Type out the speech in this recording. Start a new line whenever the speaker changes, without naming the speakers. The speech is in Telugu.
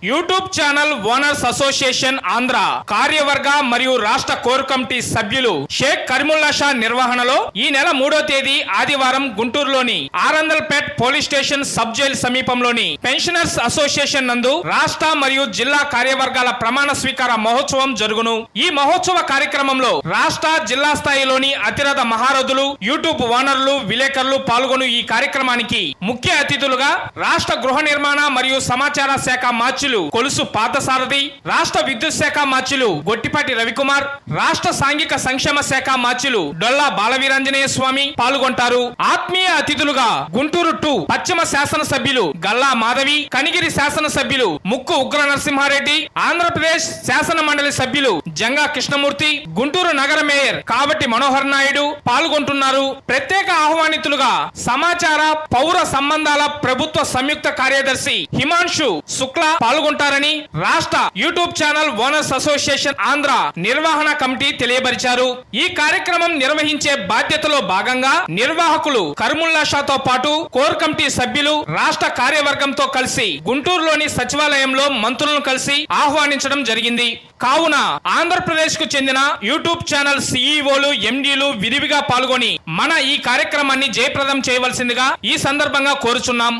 YouTube channel owners association Andhra కార్యవర్గ మరియు రాష్ట్ర కోర్ కమిటీ సభ్యులు షేక్ కరీముల్లా షా నిర్వహణలో ఈ నెల 3వ తేదీ ఆదివారం గుంటూరులోని ఆరందల్పేట్ పోలీస్ స్టేషన్ సబ్ జైలు సమీపంలోని పెన్షనర్స్ అసోసియేషన్ నందు రాష్ట్ర మరియు జిల్లా కార్యవర్గాల ప్రమాణ స్వీకార మహోత్సవం జరుగును. ఈ మహోత్సవ కార్యక్రమంలో రాష్ట్ర జిల్లా స్థాయిలోని అతిరథ మహారథులు, యూట్యూబ్ ఓనర్లు, విలేకరులు పాల్గొను ఈ కార్యక్రమానికి ముఖ్య అతిథులుగా రాష్ట్ర గృహ నిర్మాణ మరియు సమాచార శాఖ మార్చులు కొలుసు పార్థసారథి, రాష్ట్ర విద్యుత్ శాఖ మార్చులు గొట్టిపాటి రవికుమార్, రాష్ట్ర సాంఘిక సంక్షేమ శాఖ మార్చులు డొల్లా బాలవీరాంజనేయ స్వామి పాల్గొంటారు. ఆత్మీయ అతిథులుగా గుంటూరు 2 పశ్చిమ శాసనసభ్యులు గల్లా మాధవి, కనిగిరి శాసనసభ్యులు ముక్కు ఉగ్ర నరసింహారెడ్డి, ఆంధ్రప్రదేశ్ శాసన మండలి సభ్యులు జంగా కృష్ణమూర్తి, గుంటూరు నగర మేయర్ కావటి మనోహర్ నాయుడు పాల్గొంటున్నారు. ప్రత్యేక ఆహ్వానితులుగా సమాచార పౌర సంబంధాల ప్రభుత్వ సంయుక్త కార్యదర్శి హిమాంశు శుక్లా పాల్గొంటారని రాష్ట్ర YouTube channel owners association Andhra నిర్వహణ కమిటీ తెలియపరిచారు. ఈ కార్యక్రమం నిర్వహించే బాధ్యతలో భాగంగా నిర్వాహకులు కరీముల్లా షాతో పాటు కోర్ కమిటీ సభ్యులు రాష్ట్ర కార్యవర్గంతో కలిసి గుంటూరులోని సచివాలయంలో మంత్రులను కలిసి ఆహ్వానించడం జరిగింది. కావున ఆంధ్రప్రదేశ్ కు చెందిన యూట్యూబ్ ఛానల్ సిఇఓలు, ఎండీలు విరివిగా పాల్గొని మన ఈ కార్యక్రమాన్ని జయప్రదం చేయవలసిందిగా ఈ సందర్భంగా కోరుచున్నాం.